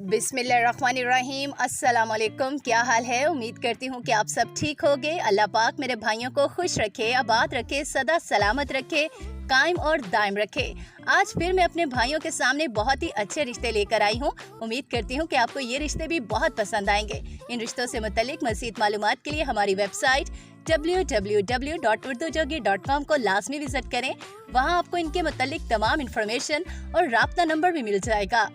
बिस्मिल्लाहिर्रहमानिर्रहीम। अस्सलाम वालेकुम। क्या हाल है? उम्मीद करती हूँ कि आप सब ठीक होंगे। अल्लाह पाक मेरे भाइयों को खुश रखे, आबाद रखे, सदा सलामत रखे, कायम और दायम रखे। आज फिर मैं अपने भाइयों के सामने बहुत ही अच्छे रिश्ते लेकर आई हूँ। उम्मीद करती हूँ कि आपको ये रिश्ते भी बहुत पसंद आएंगे। इन रिश्तों से मुतल्लिक मज़ीद मालूमात के लिए हमारी वेबसाइट www.urdujogi.com को लाजमी विजिट करें। वहाँ आपको इनके मुतल्लिक तमाम इन्फॉर्मेशन और राब्ता नंबर भी मिल जाएगा।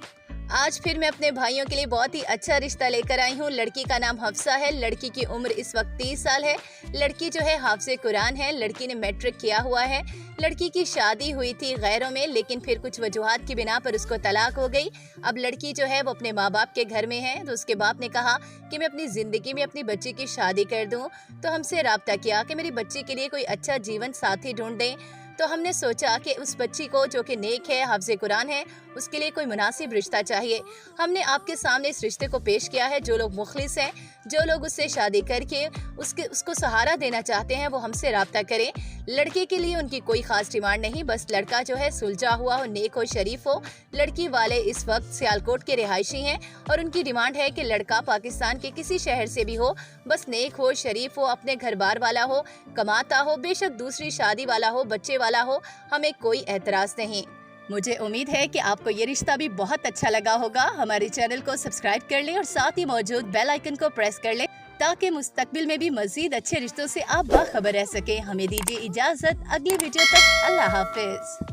आज फिर मैं अपने भाइयों के लिए बहुत ही अच्छा रिश्ता लेकर आई हूँ। लड़की का नाम हफ्सा है। लड़की की उम्र इस वक्त 30 साल है। लड़की जो है हाफिज़े कुरान है। लड़की ने मैट्रिक किया हुआ है। लड़की की शादी हुई थी गैरों में, लेकिन फिर कुछ वजूहात की बिना पर उसको तलाक हो गई। अब लड़की जो है वो अपने माँ बाप के घर में है। तो उसके बाप ने कहा कि मैं अपनी ज़िंदगी में अपनी बच्ची की शादी कर दूँ। तो हमसे राब्ता किया कि मेरी बच्ची के लिए कोई अच्छा जीवन साथी ढूंढ दें। तो हमने सोचा कि उस बच्ची को जो कि नेक है, हाफिज़े कुरान है, उसके लिए कोई मुनासिब रिश्ता चाहिए। हमने आपके सामने इस रिश्ते को पेश किया है। जो लोग मुखलिस हैं, जो लोग उससे शादी करके उसको सहारा देना चाहते हैं, वो हमसे राब्ता करें। लड़के के लिए उनकी कोई ख़ास डिमांड नहीं, बस लड़का जो है सुलझा हुआ हो, नेक हो, शरीफ हो। लड़की वाले इस वक्त सियालकोट के रिहायशी हैं और उनकी डिमांड है कि लड़का पाकिस्तान के किसी शहर से भी हो, बस नेक हो, शरीफ हो, अपने घर बार वाला हो, कमाता हो, बेशक दूसरी शादी वाला हो, बच्चे वाला हो, हमें कोई एतराज़ नहीं। मुझे उम्मीद है कि आपको ये रिश्ता भी बहुत अच्छा लगा होगा। हमारे चैनल को सब्सक्राइब कर लें और साथ ही मौजूद बेल आइकन को प्रेस कर लें ताकि मुस्तकबिल में भी मजीद अच्छे रिश्तों से आप बाखबर रह सकें। हमें दीजिए इजाज़त। अगली वीडियो तक अल्लाह हाफिज़।